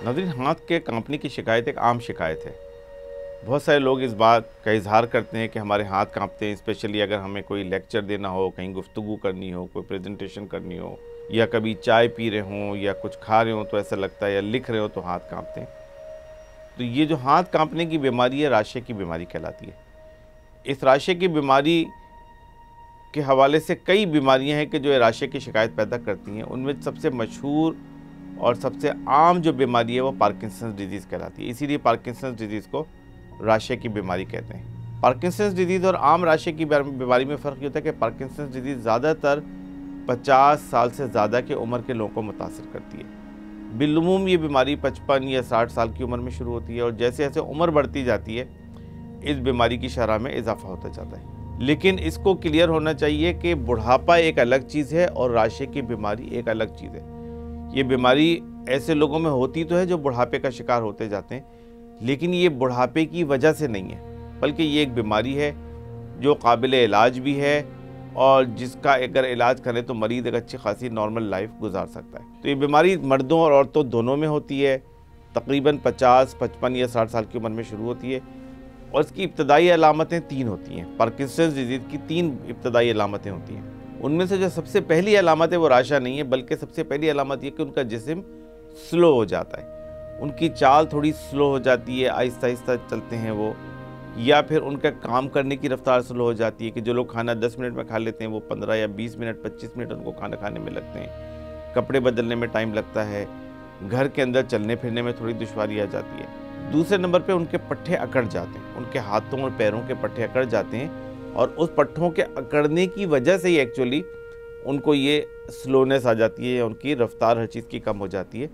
नाज़रीन, हाथ के कांपने की शिकायत एक आम शिकायत है। बहुत सारे लोग इस बात का इजहार करते हैं कि हमारे हाथ कांपते हैं, स्पेशली अगर हमें कोई लेक्चर देना हो, कहीं गुफ्तगू करनी हो, कोई प्रेजेंटेशन करनी हो, या कभी चाय पी रहे हों या कुछ खा रहे हो तो ऐसा लगता है, या लिख रहे हो तो हाथ कांपते हैं। तो ये जो हाथ कांपने की बीमारी है, राशे की बीमारी कहलाती है। इस राशे की बीमारी के हवाले से कई बीमारियां हैं कि जो राशे की शिकायत पैदा करती हैं। उनमें सबसे मशहूर और सबसे आम जो बीमारी है वो पार्किंसंस डिजीज़ कहलाती है। इसीलिए पार्किंसंस डिजीज़ को राशे की बीमारी कहते हैं। पार्किंसंस डिजीज़ और आम राशे की बीमारी में फ़र्क ये होता है कि पार्किंसंस डिजीज़ ज़्यादातर 50 साल से ज़्यादा की उम्र के लोगों को मुतासिर करती है। बिलुमूम ये बीमारी 55 या 60 साल की उम्र में शुरू होती है और जैसे जैसे उम्र बढ़ती जाती है इस बीमारी की शरह में इजाफा होता जाता है। लेकिन इसको क्लियर होना चाहिए कि बुढ़ापा एक अलग चीज़ है और राशे की बीमारी एक अलग चीज़ है। ये बीमारी ऐसे लोगों में होती तो है जो बुढ़ापे का शिकार होते जाते हैं, लेकिन ये बुढ़ापे की वजह से नहीं है, बल्कि ये एक बीमारी है जो काबिल इलाज भी है और जिसका अगर इलाज करें तो मरीज़ एक अच्छी खासी नॉर्मल लाइफ गुजार सकता है। तो ये बीमारी मर्दों और औरतों दोनों में होती है। तकरीबन 50, 55 या 60 साल की उम्र में शुरू होती है और इसकी इब्तदाई अलामतें 3 होती हैं। पार्किंसंस डिजीज़ की 3 इब्तदाई अलामतें होती हैं। उनमें से जो सबसे पहली अलामत है वो राशा नहीं है, बल्कि सबसे पहली अलामत ये कि उनका जिस्म स्लो हो जाता है, उनकी चाल थोड़ी स्लो हो जाती है, आहिस्ता आहिस्ता चलते हैं वो, या फिर उनका काम करने की रफ्तार स्लो हो जाती है कि जो लोग खाना 10 मिनट में खा लेते हैं वो 15 या 20 मिनट 25 मिनट उनको खाना खाने में लगते हैं। कपड़े बदलने में टाइम लगता है, घर के अंदर चलने फिरने में थोड़ी दुश्वारी आ जाती है। दूसरे नंबर पे उनके पट्टे अकड़ जाते हैं, उनके हाथों और पैरों के पट्टे अकड़ जाते हैं और उस पट्टों के अकड़ने की वजह से ही एक्चुअली उनको ये स्लोनेस आ जाती है, उनकी रफ्तार हर चीज़ की कम हो जाती है,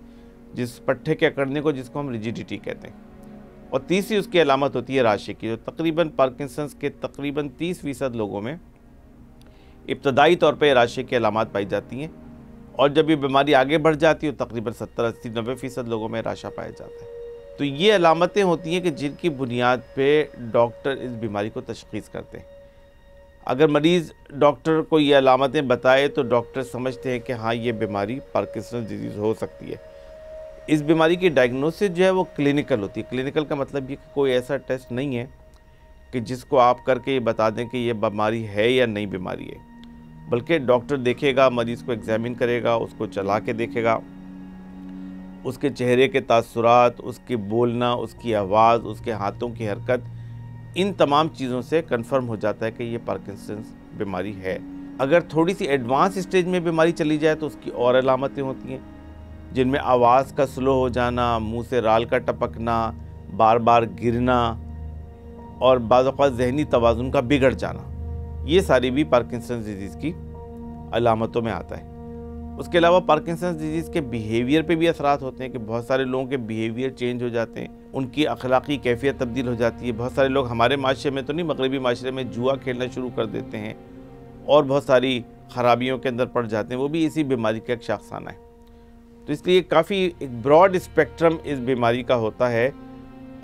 जिस पट्टे के अकड़ने को जिसको हम रिजिडिटी कहते हैं। और तीसरी उसकी अलामत होती है राशे की, जो तकरीबन पार्किंसंस के तकरीबन 30% लोगों में इब्तदाई तौर पर राशे की अलामत पाई जाती हैं और जब ये बीमारी आगे बढ़ जाती है तो तकरीबन 70, 80, 90% लोगों में राशा पाया जाता है। तो ये अलामतें होती हैं कि जिनकी बुनियाद पे डॉक्टर इस बीमारी को तशख़ीस करते हैं। अगर मरीज़ डॉक्टर को ये अलामतें बताए तो डॉक्टर समझते हैं कि हाँ, ये बीमारी पार्किंसंस डिजीज़ हो सकती है। इस बीमारी की डायग्नोसिस जो है वो क्लिनिकल होती है। क्लिनिकल का मतलब ये कि कोई ऐसा टेस्ट नहीं है कि जिसको आप करके ये बता दें कि ये बीमारी है या नहीं बीमारी है, बल्कि डॉक्टर देखेगा, मरीज़ को एग्ज़ामिन करेगा, उसको चला के देखेगा, उसके चेहरे के तासुरात, उसके बोलना, उसकी आवाज़, उसके हाथों की हरकत, इन तमाम चीज़ों से कंफर्म हो जाता है कि ये पार्किंसंस बीमारी है। अगर थोड़ी सी एडवांस स्टेज में बीमारी चली जाए तो उसकी और अलामतें होती हैं, जिनमें आवाज़ का स्लो हो जाना, मुंह से राल का टपकना, बार बार गिरना और बाज़ औक़ात ज़हनी तवाज़ुन का बिगड़ जाना, ये सारी भी पार्किंसंस डिजीज़ की अलामतों में आता है। उसके अलावा पार्किंसंस डिजीज़ के बिहेवियर पे भी असरात होते हैं कि बहुत सारे लोगों के बिहेवियर चेंज हो जाते हैं, उनकी अखलाकी कैफियत तब्दील हो जाती है। बहुत सारे लोग हमारे माशरे में तो नहीं, मगरबी माशरे में जुआ खेलना शुरू कर देते हैं और बहुत सारी ख़राबियों के अंदर पड़ जाते हैं, वो भी इसी बीमारी का एक शाखसाना है। तो इसलिए काफ़ी एक ब्रॉड स्पेक्ट्रम इस बीमारी का होता है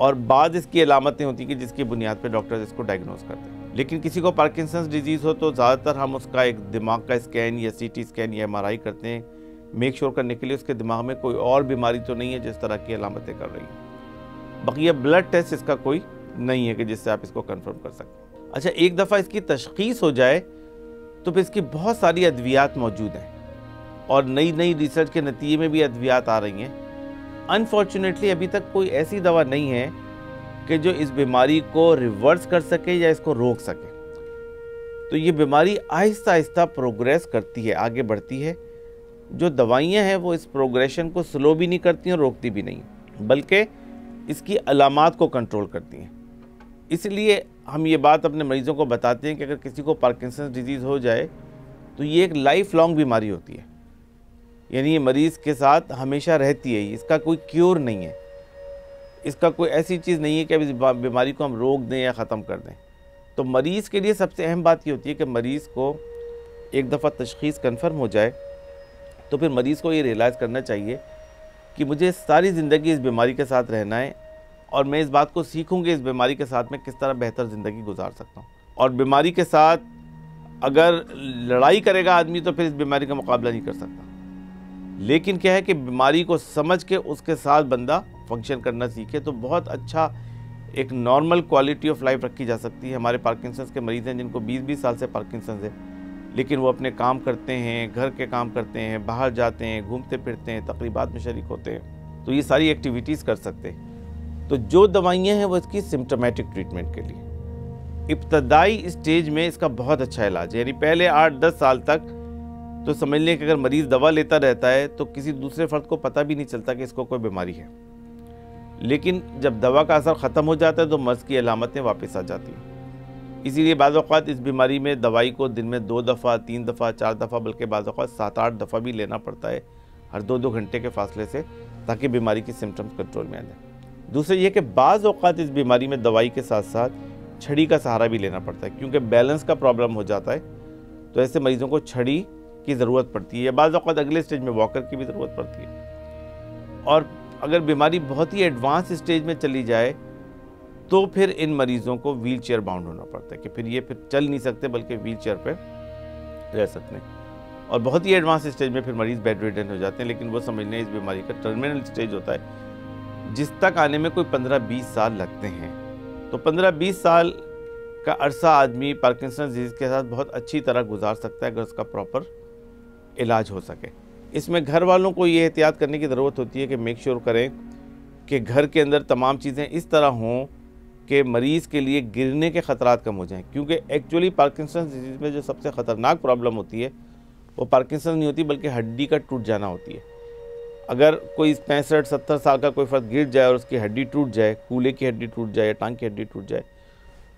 और बाद इसकी अलामतें होती हैं कि जिसकी बुनियाद पर डॉक्टर इसको डायग्नोज करते हैं। लेकिन किसी को पार्किंसंस डिजीज़ हो तो ज़्यादातर हम उसका एक दिमाग का स्कैन या CT स्कैन या MRI करते हैं, मेक श्योर करने के लिए उसके दिमाग में कोई और बीमारी तो नहीं है जिस तरह की अलामतें कर रही हैं। बकिया ब्लड टेस्ट इसका कोई नहीं है कि जिससे आप इसको कंफर्म कर सकते। अच्छा, एक दफ़ा इसकी तशख़ीस हो जाए तो फिर इसकी बहुत सारी अद्वियात मौजूद हैं और नई नई रिसर्च के नतीजे में भी अद्वियात आ रही हैं। अनफॉर्चुनेटली अभी तक कोई ऐसी दवा नहीं है कि जो इस बीमारी को रिवर्स कर सके या इसको रोक सके। तो ये बीमारी आहिस्ता आहिस्ता प्रोग्रेस करती है, आगे बढ़ती है। जो दवाइयाँ हैं वो इस प्रोग्रेशन को स्लो भी नहीं करती और रोकती भी नहीं, बल्कि इसकी अलामात को कंट्रोल करती हैं। इसलिए हम ये बात अपने मरीज़ों को बताते हैं कि अगर किसी को पार्किंसंस डिजीज़ हो जाए तो ये एक लाइफ लॉन्ग बीमारी होती है, यानी ये मरीज़ के साथ हमेशा रहती है, इसका कोई क्योर नहीं है, इसका कोई ऐसी चीज़ नहीं है कि अब इस बीमारी को हम रोक दें या ख़त्म कर दें। तो मरीज़ के लिए सबसे अहम बात ये होती है कि मरीज़ को एक दफ़ा तशख़ीस कन्फर्म हो जाए तो फिर मरीज़ को ये रियलाइज़ करना चाहिए कि मुझे सारी ज़िंदगी इस बीमारी के साथ रहना है और मैं इस बात को सीखूँ कि इस बीमारी के साथ मैं किस तरह बेहतर ज़िंदगी गुजार सकता हूँ। और बीमारी के साथ अगर लड़ाई करेगा आदमी तो फिर इस बीमारी का मुकाबला नहीं कर सकता। लेकिन क्या है कि बीमारी को समझ के उसके साथ बंदा फंक्शन करना सीखे तो बहुत अच्छा एक नॉर्मल क्वालिटी ऑफ लाइफ रखी जा सकती है। हमारे पार्किंसंस के मरीज़ हैं जिनको 20-20 साल से पार्किंसंस है, लेकिन वो अपने काम करते हैं, घर के काम करते हैं, बाहर जाते हैं, घूमते फिरते हैं, तकरीबात में शरीक होते हैं, तो ये सारी एक्टिविटीज़ कर सकते हैं। तो जो दवाइयाँ हैं वो इसकी सिम्टोमेटिक ट्रीटमेंट के लिए, इब्तदाई स्टेज में इसका बहुत अच्छा इलाज है। यानी पहले 8-10 साल तक तो समझ लें कि अगर मरीज़ दवा लेता रहता है तो किसी दूसरे फ़र्द को पता भी नहीं चलता कि इसको कोई बीमारी है, लेकिन जब दवा का असर ख़त्म हो जाता है तो मर्ज़ की अलामतें वापस आ जाती हैं। इसीलिए बाज़ औक़ात इस बीमारी में दवाई को दिन में 2 दफ़ा, 3 दफ़ा, 4 दफ़ा, बल्कि बाज़ औक़ात 7-8 दफ़ा भी लेना पड़ता है हर 2-2 घंटे के फासले से, ताकि बीमारी की सिम्टम्स कंट्रोल में आ जाए। दूसरा ये कि बाज़ औक़ात इस बीमारी में दवाई के साथ साथ छड़ी का सहारा भी लेना पड़ता है, क्योंकि बैलेंस का प्रॉब्लम हो जाता है, तो ऐसे मरीज़ों को छड़ी की ज़रूरत पड़ती है, या बाज़ औक़ात अगले स्टेज में वॉकर की भी ज़रूरत पड़ती है। और अगर बीमारी बहुत ही एडवांस स्टेज में चली जाए तो फिर इन मरीज़ों को व्हील चेयर बाउंड होना पड़ता है, कि फिर ये चल नहीं सकते बल्कि व्हील चेयर पर रह सकते हैं। और बहुत ही एडवांस स्टेज में फिर मरीज़ बेड रिडन हो जाते हैं, लेकिन वो समझ लें इस बीमारी का टर्मिनल स्टेज होता है जिस तक आने में कोई 15-20 साल लगते हैं। तो 15-20 साल का अरसा आदमी पार्किंसन डिजीज़ के साथ बहुत अच्छी तरह गुजार सकता है अगर उसका प्रॉपर इलाज हो सके। इसमें घर वालों को ये एहतियात करने की ज़रूरत होती है कि मेक श्योर करें कि घर के अंदर तमाम चीज़ें इस तरह हों कि मरीज़ के लिए गिरने के ख़तरात कम हो जाएं, क्योंकि एक्चुअली पार्किंसन डिजीज़ में जो सबसे ख़तरनाक प्रॉब्लम होती है वो पार्किंसन नहीं होती बल्कि हड्डी का टूट जाना होती है। अगर कोई 65-70 साल का कोई फ़र्द गिर जाए और उसकी हड्डी टूट जाए, कूल्हे की हड्डी टूट जाए या टांग की हड्डी टूट जाए,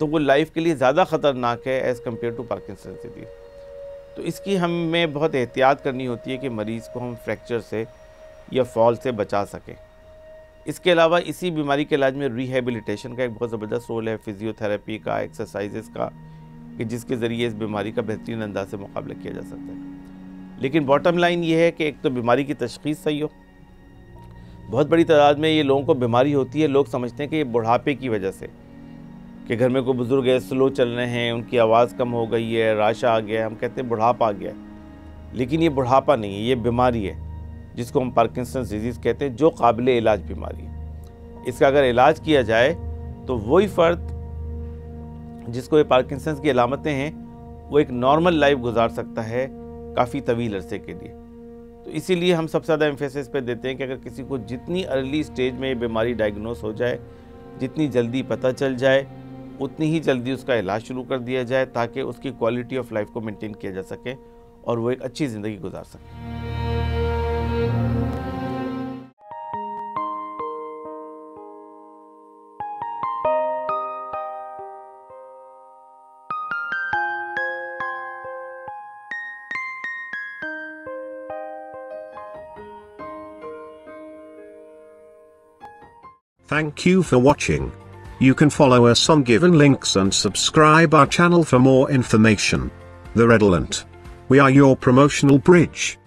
तो वो लाइफ के लिए ज़्यादा ख़तरनाक है as compare to Parkinson disease. तो इसकी हमें बहुत एहतियात करनी होती है कि मरीज़ को हम फ्रैक्चर से या फॉल से बचा सकें। इसके अलावा इसी बीमारी के इलाज में रिहेबिलिटेशन का एक बहुत ज़बरदस्त रोल है, फिज़ियोथेरेपी का, एक्सरसाइजेस का, कि जिसके ज़रिए इस बीमारी का बेहतरीन अंदाज से मुकाबला किया जा सकता है। लेकिन बॉटम लाइन ये है कि एक तो बीमारी की तशख़ीस सही हो। बहुत बड़ी तादाद में ये लोगों को बीमारी होती है, लोग समझते हैं कि ये बुढ़ापे की वजह से, कि घर में कोई बुज़ुर्ग है, स्लो चल रहे हैं, उनकी आवाज़ कम हो गई है, राशा आ गया है, हम कहते हैं बुढ़ापा आ गया है। लेकिन ये बुढ़ापा नहीं है, ये बीमारी है जिसको हम पार्किंसन डिजीज़ कहते हैं, जो काबिल इलाज बीमारी है। इसका अगर इलाज किया जाए तो वही फ़र्द जिसको ये पार्किंसन की अलामतें हैं वो एक नॉर्मल लाइफ गुजार सकता है काफ़ी तवील अरसे के लिए। तो इसीलिए हम सबसे ज़्यादा एम्फेसिस पे देते हैं कि अगर किसी को जितनी अर्ली स्टेज में ये बीमारी डायग्नोस हो जाए, जितनी जल्दी पता चल जाए, उतनी ही जल्दी उसका इलाज शुरू कर दिया जाए, ताकि उसकी क्वालिटी ऑफ लाइफ को मेंटेन किया जा सके और वो एक अच्छी ज़िंदगी गुजार सके। Thank you for watching. You can follow us on given links and subscribe our channel for more information. The Redolent. We are your promotional bridge.